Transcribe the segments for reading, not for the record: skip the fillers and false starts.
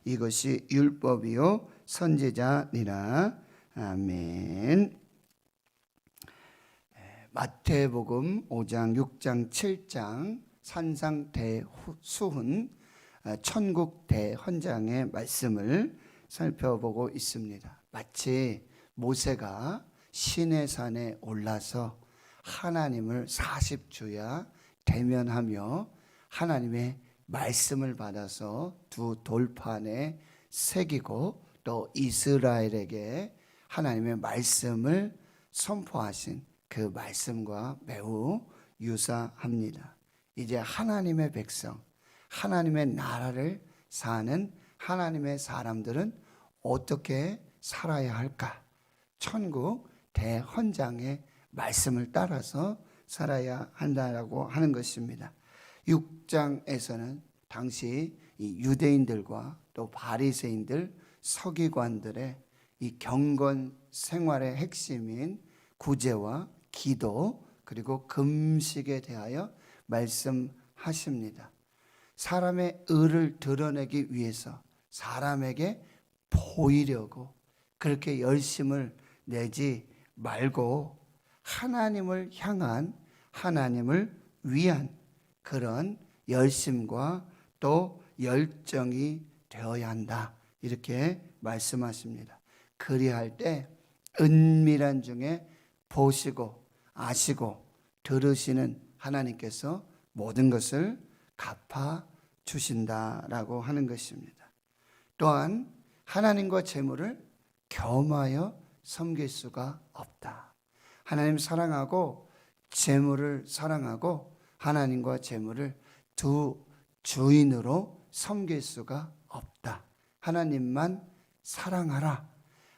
이것이 율법이요 선지자니라. 아멘. 마태복음 5장, 6장, 7장 산상대수훈 천국 대헌장의 말씀을 살펴보고 있습니다. 마치 모세가 시내산에 올라서 하나님을 40주야 대면하며 하나님의 말씀을 받아서 두 돌판에 새기고 또 이스라엘에게 하나님의 말씀을 선포하신 그 말씀과 매우 유사합니다. 이제 하나님의 백성, 하나님의 나라를 사는 하나님의 사람들은 어떻게 살아야 할까? 천국 대헌장의 말씀을 따라서 살아야 한다라고 하는 것입니다. 6장에서는 당시 이 유대인들과 또 바리새인들, 서기관들의 이 경건 생활의 핵심인 구제와 기도 그리고 금식에 대하여 말씀하십니다. 사람의 의를 드러내기 위해서 사람에게 보이려고 그렇게 열심을 내지 말고 하나님을 향한, 하나님을 위한 그런 열심과 또 열정이 되어야 한다, 이렇게 말씀하십니다. 그리할 때 은밀한 중에 보시고 아시고 들으시는 하나님께서 모든 것을 갚아 주신다라고 하는 것입니다. 또한 하나님과 재물을 겸하여 섬길 수가 없다. 하나님 사랑하고 재물을 사랑하고 하나님과 재물을 두 주인으로 섬길 수가 없다. 하나님만 사랑하라.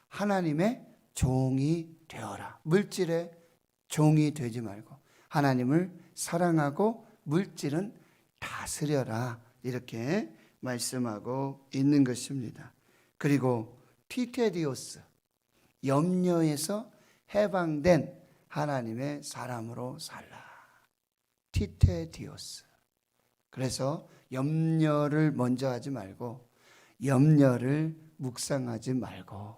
하나님의 종이 되어라. 물질의 종이 되지 말고 하나님을 사랑하고 물질은 다스려라, 이렇게 말씀하고 있는 것입니다. 그리고 티테디오스, 염려에서 해방된 하나님의 사람으로 살라. 티테디오스. 그래서 염려를 먼저 하지 말고 염려를 묵상하지 말고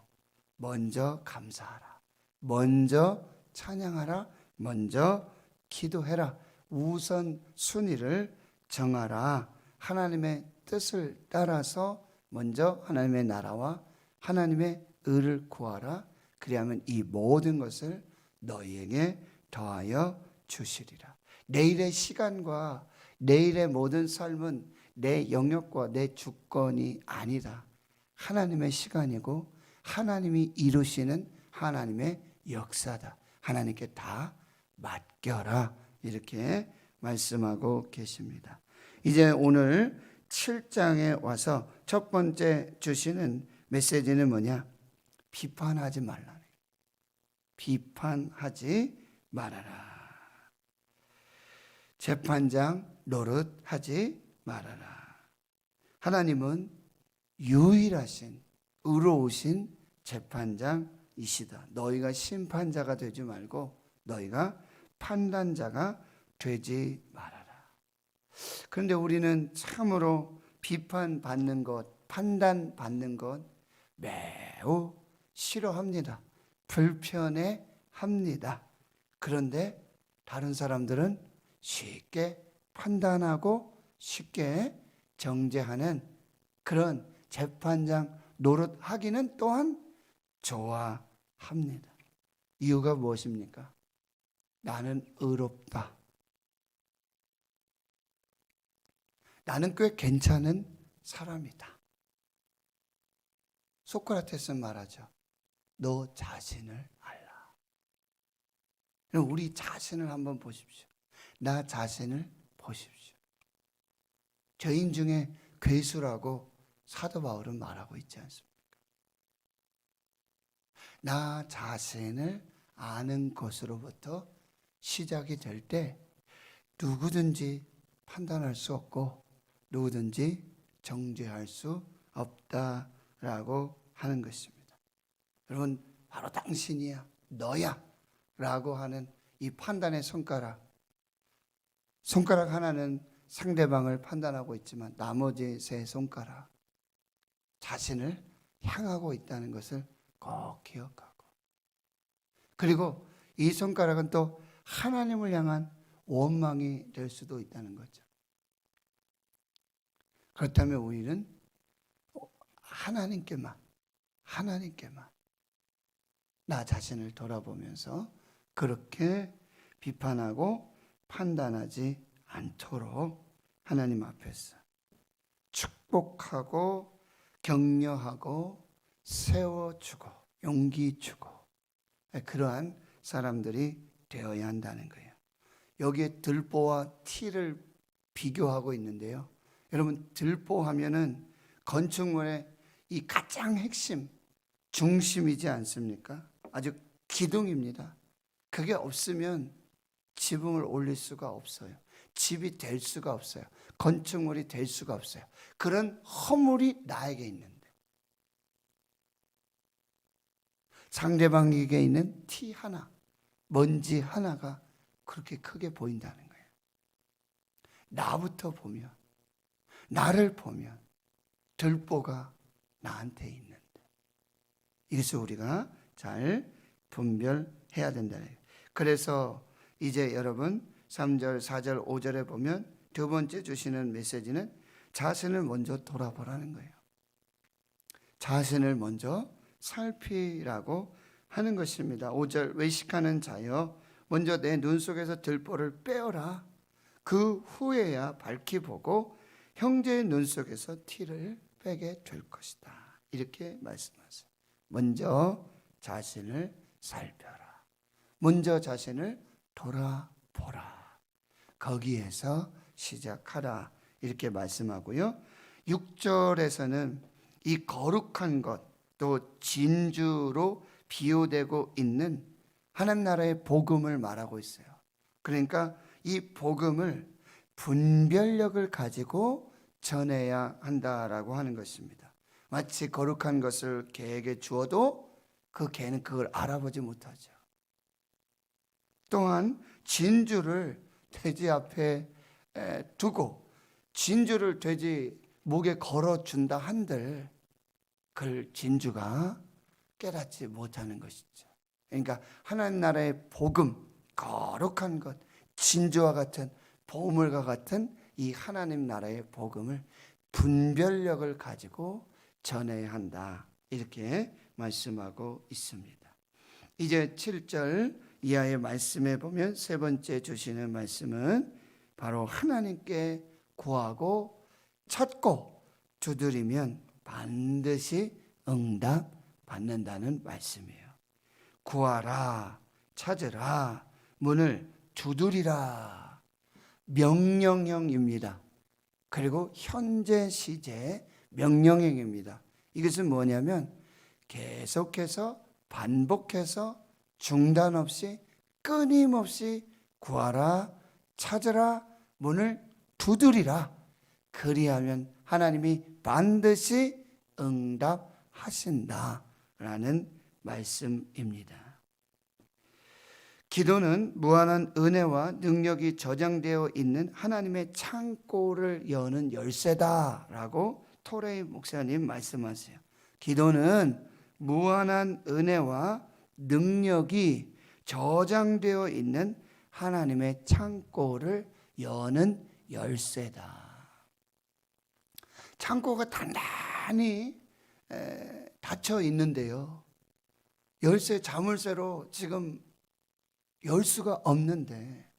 먼저 감사하라, 먼저 찬양하라, 먼저 기도해라. 우선 순위를 정하라. 하나님의 뜻을 따라서 먼저 하나님의 나라와 하나님의 의를 구하라. 그리하면 이 모든 것을 너희에게 더하여 주시리라. 내일의 시간과 내일의 모든 삶은 내 영역과 내 주권이 아니다. 하나님의 시간이고 하나님이 이루시는 하나님의 역사다. 하나님께 다 맡겨라, 이렇게 말씀하고 계십니다. 이제 오늘 7장에 와서 첫 번째 주시는 메시지는 뭐냐? 비판하지 말라. 비판하지 말아라. 재판장 노릇하지 말아라. 하나님은 유일하신 의로우신 재판장이시다. 너희가 심판자가 되지 말고 너희가 판단자가 되지 말아라. 그런데 우리는 참으로 비판받는 것, 판단받는 것 매우 싫어합니다. 불편해합니다. 그런데 다른 사람들은 쉽게 판단하고 쉽게 정죄하는 그런 재판장 노릇하기는 또한 좋아합니다. 이유가 무엇입니까? 나는 의롭다. 나는 꽤 괜찮은 사람이다. 소크라테스는 말하죠. 너 자신을 알라. 우리 자신을 한번 보십시오. 나 자신을 보십시오. 죄인 중에 괴수라고 사도 바울은 말하고 있지 않습니까? 나 자신을 아는 것으로부터 시작이 될 때 누구든지 판단할 수 없고 누구든지 정죄할 수 없다라고 하는 것입니다. 여러분, 바로 당신이야, 너야 라고 하는 이 판단의 손가락 하나는 상대방을 판단하고 있지만 나머지 세 손가락, 자신을 향하고 있다는 것을 꼭 기억하고, 그리고 이 손가락은 또 하나님을 향한 원망이 될 수도 있다는 거죠. 그렇다면 우리는 하나님께만 나 자신을 돌아보면서 그렇게 비판하고 판단하지 않도록 하나님 앞에서 축복하고 격려하고 세워주고 용기 주고 그러한 사람들이 되어야 한다는 거예요. 여기에 들보와 티를 비교하고 있는데요. 여러분, 들보 하면은 건축물의 이 가장 핵심, 중심이지 않습니까? 아주 기둥입니다. 그게 없으면 지붕을 올릴 수가 없어요. 집이 될 수가 없어요. 건축물이 될 수가 없어요. 그런 허물이 나에게 있는데, 상대방에게 있는 티 하나, 먼지 하나가 그렇게 크게 보인다는 거예요. 나부터 보면, 나를 보면 들보가 나한테 있는데, 이것을 우리가 잘 분별해야 된다는 거예요. 그래서 이제 여러분 3절, 4절, 5절에 보면 두 번째 주시는 메시지는 자신을 먼저 돌아보라는 거예요. 자신을 먼저 살피라고 하는 것입니다. 5절, 외식하는 자여 먼저 내 눈 속에서 들보를 빼어라. 그 후에야 밝히 보고 형제의 눈 속에서 티를 빼게 될 것이다. 이렇게 말씀하세요. 먼저 자신을 살펴라. 먼저 자신을 돌아보라. 거기에서 시작하라. 이렇게 말씀하고요. 6절에서는 이 거룩한 것, 또 진주로 비유되고 있는 하나님 나라의 복음을 말하고 있어요. 그러니까 이 복음을 분별력을 가지고 전해야 한다라고 하는 것입니다. 마치 거룩한 것을 개에게 주어도 그 개는 그걸 알아보지 못하죠. 또한 진주를 돼지 앞에 두고 진주를 돼지 목에 걸어준다 한들 그걸 진주가 깨닫지 못하는 것이죠. 그러니까 하나님 나라의 복음, 거룩한 것, 진주와 같은 보물과 같은 이 하나님 나라의 복음을 분별력을 가지고 전해야 한다. 이렇게 말씀하고 있습니다. 이제 7절 이하의 말씀에 보면 세 번째 주시는 말씀은 바로 하나님께 구하고 찾고 두드리면 반드시 응답 받는다는 말씀이에요. 구하라, 찾으라, 문을 두드리라. 명령형입니다. 그리고 현재 시제 명령형입니다. 이것은 뭐냐면 계속해서 반복해서 중단 없이 끊임없이 구하라, 찾으라, 문을 두드리라. 그리하면 하나님이 반드시 응답하신다라는 말씀입니다. 기도는 무한한 은혜와 능력이 저장되어 있는 하나님의 창고를 여는 열쇠다라고 토레이 목사님 말씀하세요. 기도는 무한한 은혜와 능력이 저장되어 있는 하나님의 창고를 여는 열쇠다. 창고가 단단히 닫혀 있는데요, 열쇠 자물쇠로 지금 열 수가 없는데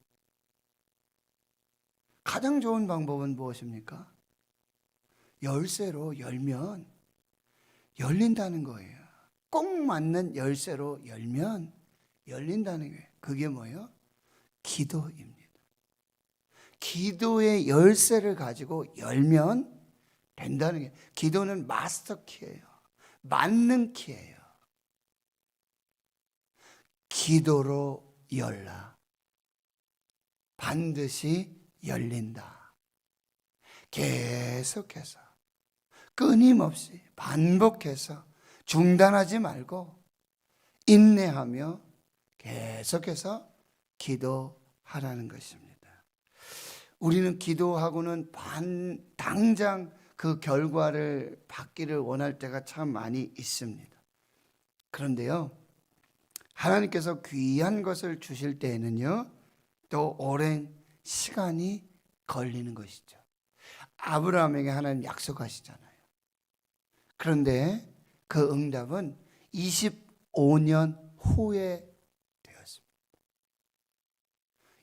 가장 좋은 방법은 무엇입니까? 열쇠로 열면 열린다는 거예요. 꼭 맞는 열쇠로 열면 열린다는 거예요. 그게 뭐예요? 기도입니다. 기도의 열쇠를 가지고 열면 된다는 게, 기도는 마스터 키예요. 맞는 키예요. 기도로 열라. 반드시 열린다. 계속해서 끊임없이 반복해서 중단하지 말고 인내하며 계속해서 기도하라는 것입니다. 우리는 기도하고는 당장 그 결과를 받기를 원할 때가 참 많이 있습니다. 그런데요, 하나님께서 귀한 것을 주실 때에는요, 또 오랜 시간이 걸리는 것이죠. 아브라함에게 하나님 약속하시잖아요. 그런데 그 응답은 25년 후에 되었습니다.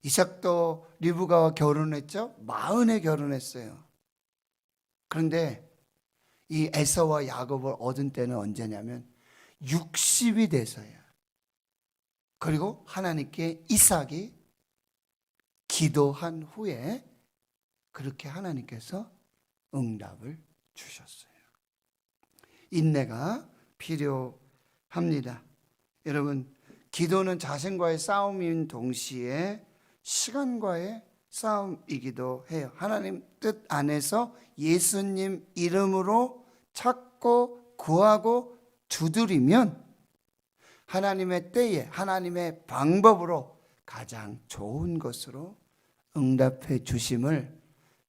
이삭도 리브가와 결혼했죠. 40에 결혼했어요. 그런데 이 에서와 야곱을 얻은 때는 언제냐면 60이 돼서요. 그리고 하나님께 이삭이 기도한 후에 그렇게 하나님께서 응답을 주셨어요. 인내가 필요합니다. 여러분, 기도는 자신과의 싸움인 동시에 시간과의 싸움이기도 해요. 하나님 뜻 안에서 예수님 이름으로 찾고 구하고 두드리면 하나님의 때에 하나님의 방법으로 가장 좋은 것으로 응답해 주심을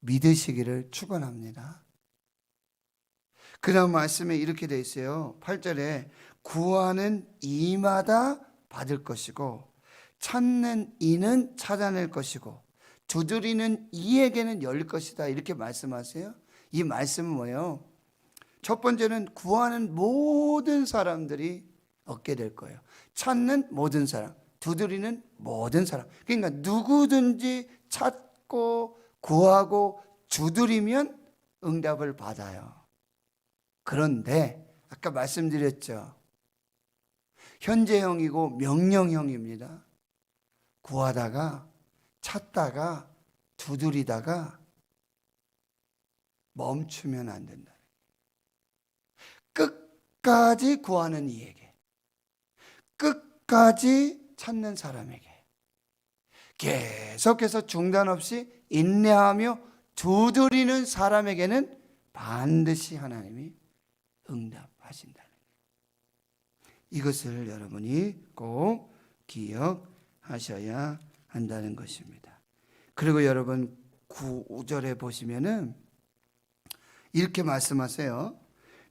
믿으시기를 축원합니다. 그 다음 말씀에 이렇게 되어 있어요. 8절에 구하는 이마다 받을 것이고 찾는 이는 찾아낼 것이고 두드리는 이에게는 열릴 것이다. 이렇게 말씀하세요. 이 말씀은 뭐예요? 첫 번째는 구하는 모든 사람들이 얻게 될 거예요. 찾는 모든 사람, 두드리는 모든 사람. 그러니까 누구든지 찾고 구하고 두드리면 응답을 받아요. 그런데 아까 말씀드렸죠. 현재형이고 명령형입니다. 구하다가 찾다가 두드리다가 멈추면 안 된다. 끝까지 구하는 이에게, 끝까지 찾는 사람에게 계속해서 중단 없이 인내하며 두드리는 사람에게는 반드시 하나님이 응답하신다는 거예요. 이것을 여러분이 꼭 기억하셔야 한다는 것입니다. 그리고 여러분 9절에 보시면은 이렇게 말씀하세요.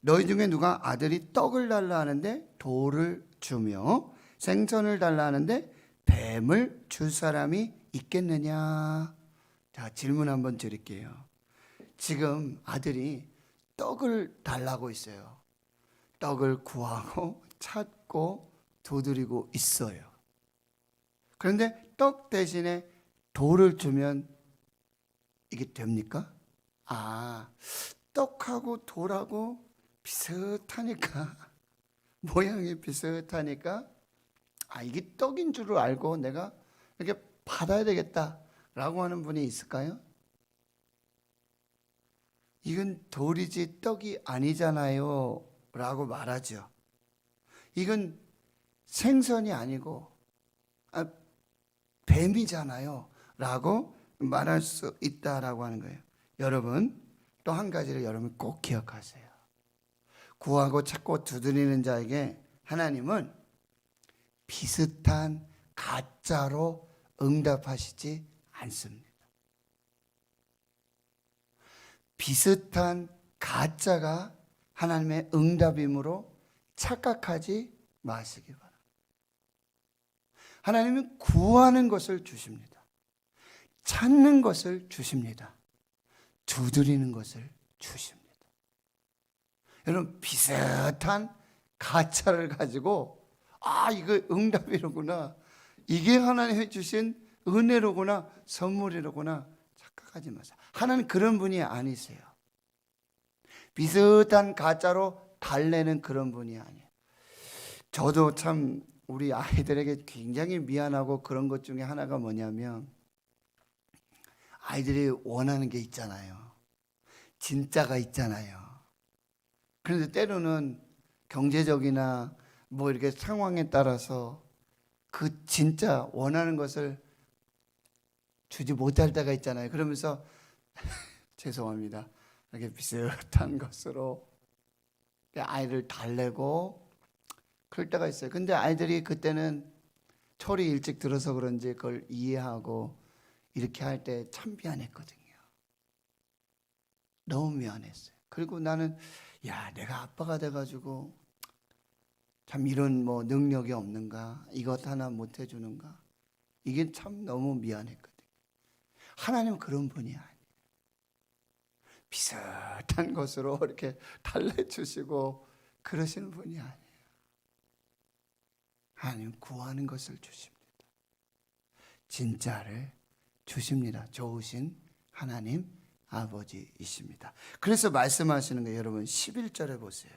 너희 중에 누가 아들이 떡을 달라 하는데 돌을 주며 생선을 달라 하는데 뱀을 줄 사람이 있겠느냐? 자, 질문 한번 드릴게요. 지금 아들이 떡을 달라고 있어요. 떡을 구하고 찾고 두드리고 있어요. 그런데 떡 대신에 돌을 주면 이게 됩니까? 떡하고 돌하고 비슷하니까 모양이 비슷하니까 이게 떡인 줄 알고 내가 이렇게 받아야 되겠다라고 하는 분이 있을까요? 이건 돌이지 떡이 아니잖아요 라고 말하죠. 이건 생선이 아니고 뱀이잖아요 라고 말할 수 있다라고 하는 거예요. 여러분, 또 한 가지를 여러분 꼭 기억하세요. 구하고 찾고 두드리는 자에게 하나님은 비슷한 가짜로 응답하시지 않습니다. 비슷한 가짜가 하나님의 응답이므로 착각하지 마시기 바랍니다. 하나님은 구하는 것을 주십니다. 찾는 것을 주십니다. 두드리는 것을 주십니다. 여러분, 비슷한 가짜를 가지고 이거 응답이로구나, 이게 하나님이 주신 은혜로구나, 선물이로구나 착각하지 마세요. 하나님 그런 분이 아니세요. 비슷한 가짜로 달래는 그런 분이 아니에요. 저도 참 우리 아이들에게 굉장히 미안하고 그런 것 중에 하나가 뭐냐면 아이들이 원하는 게 있잖아요. 진짜가 있잖아요. 그런데 때로는 경제적이나 뭐 이렇게 상황에 따라서 그 진짜 원하는 것을 주지 못할 때가 있잖아요. 그러면서 죄송합니다, 이렇게 비슷한 것으로 아이를 달래고 그럴 때가 있어요. 근데 아이들이 그때는 철이 일찍 들어서 그런지 그걸 이해하고 이렇게 할 때 참 미안했거든요. 너무 미안했어요. 그리고 나는 내가 아빠가 돼가지고 참 이런 뭐 능력이 없는가, 이것 하나 못 해주는가, 이게 참 너무 미안했거든. 하나님은 그런 분이 아니에요. 비슷한 것으로 이렇게 달래주시고 그러시는 분이 아니에요. 하나님 구하는 것을 주십니다. 진짜를 주십니다. 좋으신 하나님 아버지이십니다. 그래서 말씀하시는 거예요. 여러분 11절에 보세요.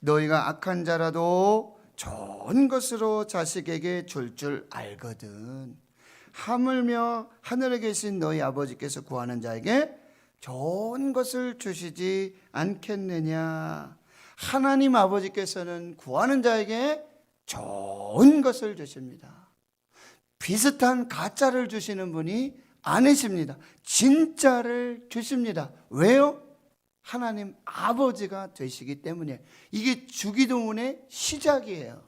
너희가 악한 자라도 좋은 것으로 자식에게 줄 알거든. 하물며 하늘에 계신 너희 아버지께서 구하는 자에게 좋은 것을 주시지 않겠느냐. 하나님 아버지께서는 구하는 자에게 좋은 것을 주십니다. 비슷한 가짜를 주시는 분이 아니십니다. 진짜를 주십니다. 왜요? 하나님 아버지가 되시기 때문에. 이게 주기도문의 시작이에요.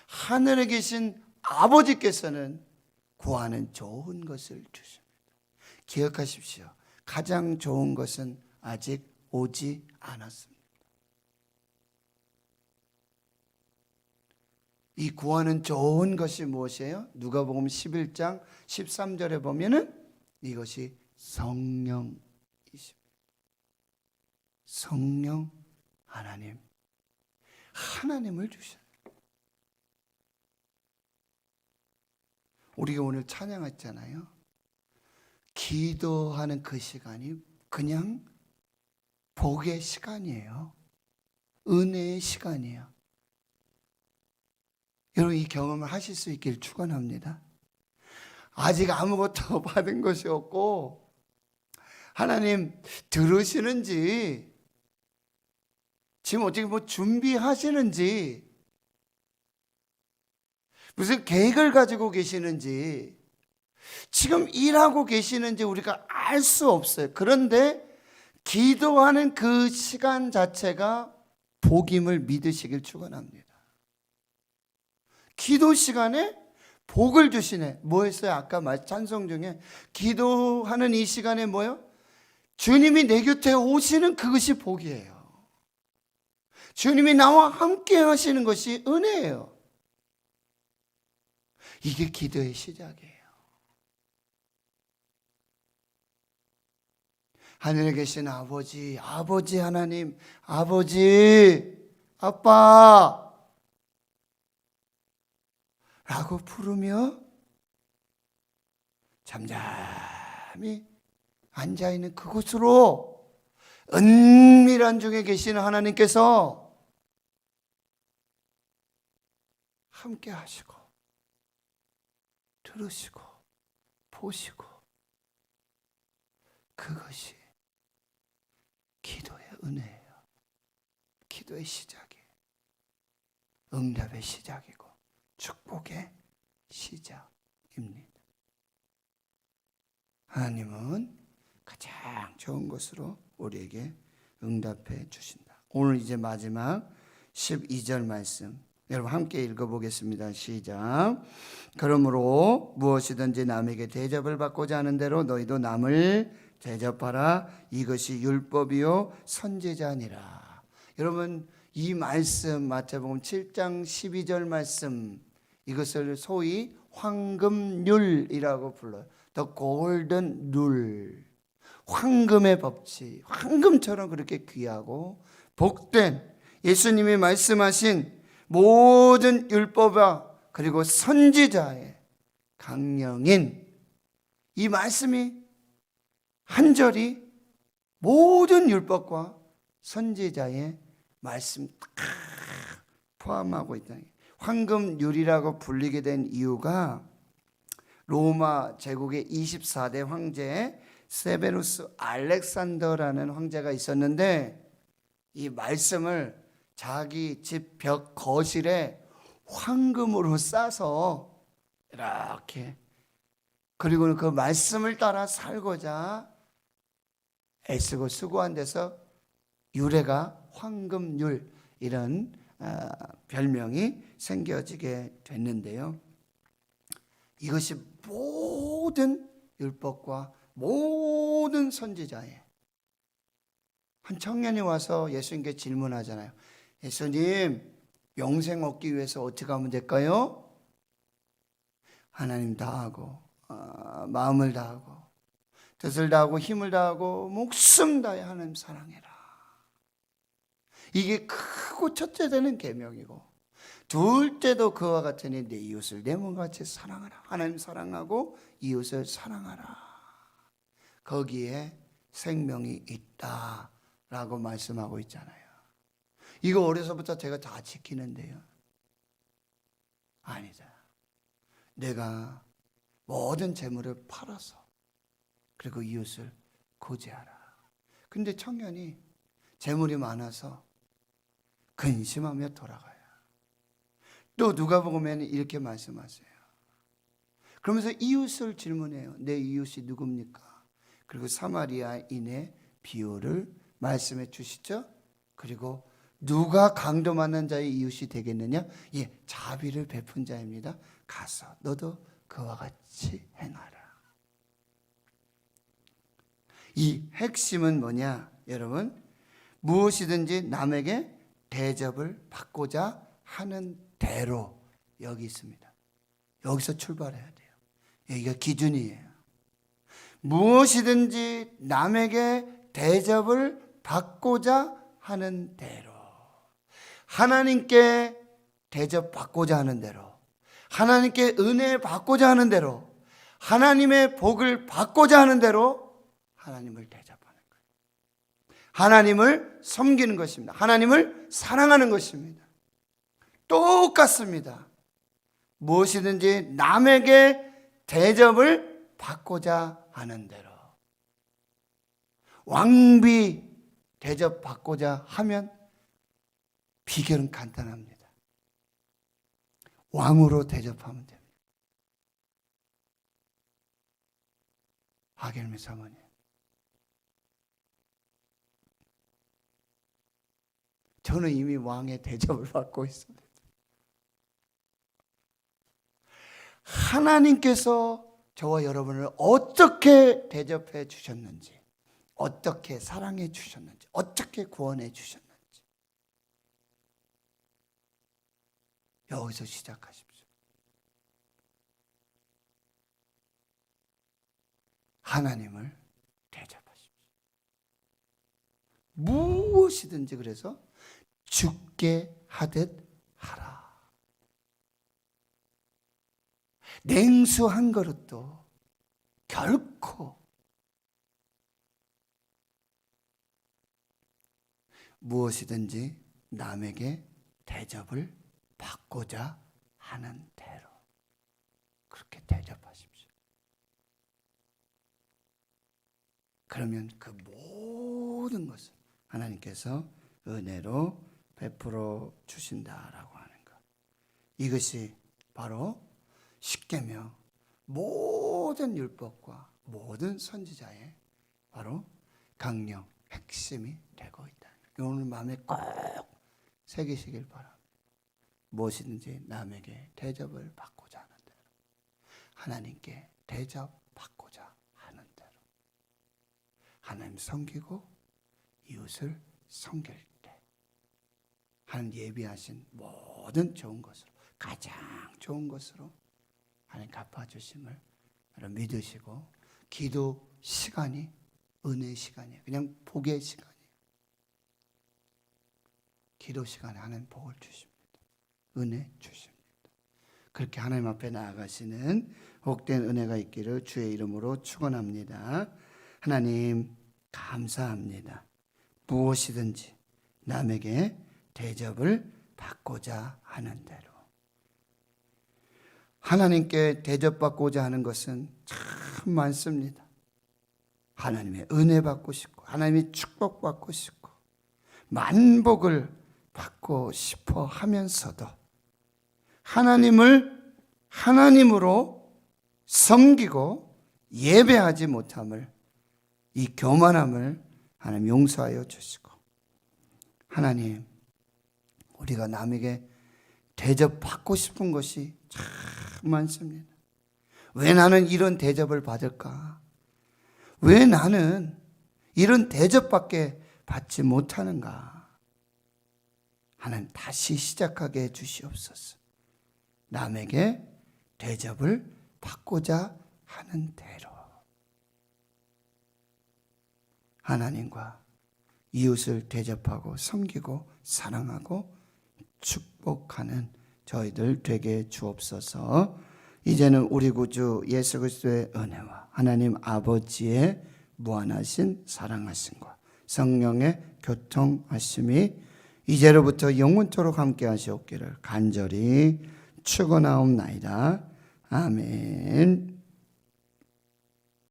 하늘에 계신 아버지께서는 구하는 좋은 것을 주십니다. 기억하십시오. 가장 좋은 것은 아직 오지 않았습니다. 이 구하는 좋은 것이 무엇이에요? 누가복음 11장 13절에 보면은 이것이 성령이십니다. 성령 하나님을 주셔요. 우리가 오늘 찬양했잖아요. 기도하는 그 시간이 그냥 복의 시간이에요. 은혜의 시간이에요. 여러분 이 경험을 하실 수 있길 축원합니다. 아직 아무것도 받은 것이 없고 하나님 들으시는지 지금 어떻게 뭐 준비하시는지 무슨 계획을 가지고 계시는지 지금 일하고 계시는지 우리가 알 수 없어요. 그런데 기도하는 그 시간 자체가 복임을 믿으시길 축원합니다. 기도 시간에 복을 주시네. 뭐였어요? 아까 찬송 중에 기도하는 이 시간에 뭐요? 주님이 내 곁에 오시는 그것이 복이에요. 주님이 나와 함께 하시는 것이 은혜예요. 이게 기도의 시작이에요. 하늘에 계신 아버지 하나님, 아버지, 아빠 라고 부르며 잠잠히 앉아있는 그곳으로 은밀한 중에 계시는 하나님께서 함께 하시고 들으시고 보시고 그것이 기도의 은혜예요. 기도의 시작이에요. 응답의 시작이고 축복의 시작입니다. 하나님은 가장 좋은 것으로 우리에게 응답해 주신다. 오늘 이제 마지막 12절 말씀 여러분 함께 읽어보겠습니다. 시작. 그러므로 무엇이든지 남에게 대접을 받고자 하는 대로 너희도 남을 대접하라. 이것이 율법이요 선지자니라. 여러분 이 말씀 마태복음 7장 12절 말씀 이것을 소위 황금률이라고 불러요. The golden rule. 황금의 법칙. 황금처럼 그렇게 귀하고 복된 예수님이 말씀하신 모든 율법과 그리고 선지자의 강령인 이 말씀이 한 절이 모든 율법과 선지자의 말씀 다 포함하고 있다. 황금률이라고 불리게 된 이유가 로마 제국의 24대 황제 세베루스 알렉산더라는 황제가 있었는데 이 말씀을 자기 집 벽 거실에 황금으로 싸서 이렇게 그리고 그 말씀을 따라 살고자 애쓰고 수고한 데서 유래가 황금률 이런 별명이 생겨지게 됐는데요. 이것이 모든 율법과 모든 선지자의 한 청년이 와서 예수님께 질문하잖아요. 예수님, 영생 얻기 위해서 어떻게 하면 될까요? 하나님 다하고 마음을 다하고 뜻을 다하고 힘을 다하고 목숨 다해 하나님 사랑해라. 이게 크고 첫째 되는 계명이고, 둘째도 그와 같으니 내 이웃을 내 몸과 같이 사랑하라. 하나님 사랑하고 이웃을 사랑하라. 거기에 생명이 있다라고 말씀하고 있잖아요. 이거 어려서부터 제가 다 지키는데요. 아니다. 내가 모든 재물을 팔아서 그리고 이웃을 구제하라. 근데 청년이 재물이 많아서 근심하며 돌아가요. 또 누가복음에는 이렇게 말씀하세요. 그러면서 이웃을 질문해요. 내 이웃이 누굽니까? 그리고 사마리아인의 비유를 말씀해 주시죠. 그리고 누가 강도 만난 자의 이웃이 되겠느냐? 예, 자비를 베푼 자입니다. 가서 너도 그와 같이 행하라. 이 핵심은 뭐냐? 여러분, 무엇이든지 남에게 대접을 받고자 하는 대로 여기 있습니다. 여기서 출발해야 돼요. 여기가 기준이에요. 무엇이든지 남에게 대접을 받고자 하는 대로, 하나님께 대접받고자 하는 대로, 하나님께 은혜 받고자 하는 대로, 하나님의 복을 받고자 하는 대로 하나님을 대접하는 거예요. 하나님을 섬기는 것입니다. 하나님을 사랑하는 것입니다. 똑같습니다. 무엇이든지 남에게 대접을 받고자 하는 대로, 왕비 대접받고자 하면 비결은 간단합니다. 왕으로 대접하면 됩니다. 하겔미 사모님, 저는 이미 왕의 대접을 받고 있습니다. 하나님께서 저와 여러분을 어떻게 대접해 주셨는지, 어떻게 사랑해 주셨는지, 어떻게 구원해 주셨는지 여기서 시작하십시오. 하나님을 대접하십시오. 무엇이든지 그래서 죽게 하듯 하라. 냉수 한 그릇도 결코 무엇이든지 남에게 대접을 받고자 하는 대로 그렇게 대접하십시오. 그러면 그 모든 것을 하나님께서 은혜로 베풀어 주신다라고 하는 것. 이것이 바로 십계명, 모든 율법과 모든 선지자의 바로 강령, 핵심이 되고 있다. 오늘 마음에 꼭 새기시길 바랍니다. 무엇이든지 남에게 대접을 받고자 하는 대로, 하나님께 대접받고자 하는 대로, 하나님 섬기고 이웃을 섬길 때 하나님 예비하신 모든 좋은 것으로, 가장 좋은 것으로 하나님 갚아주심을 믿으시고, 기도 시간이 은혜의 시간이에요. 그냥 복의 시간이에요. 기도 시간에 하나님 복을 주십니다. 은혜 주십니다. 그렇게 하나님 앞에 나아가시는 복된 은혜가 있기를 주의 이름으로 축원합니다. 하나님 감사합니다. 무엇이든지 남에게 대접을 받고자 하는 대로, 하나님께 대접받고자 하는 것은 참 많습니다. 하나님의 은혜 받고 싶고, 하나님의 축복받고 싶고, 만복을 받고 싶어 하면서도 하나님을 하나님으로 섬기고 예배하지 못함을, 이 교만함을 하나님 용서하여 주시고, 하나님 우리가 남에게 대접받고 싶은 것이 참 많습니다. 왜 나는 이런 대접을 받을까? 왜 나는 이런 대접밖에 받지 못하는가? 하나님 다시 시작하게 해 주시옵소서. 남에게 대접을 받고자 하는 대로 하나님과 이웃을 대접하고 섬기고 사랑하고 축복하는 저희들 되게 주옵소서. 이제는 우리 구주 예수 그리스도의 은혜와 하나님 아버지의 무한하신 사랑하심과 성령의 교통하심이 이제로부터 영원토록 함께 하시옵기를 간절히 축원하옵나이다. 아멘.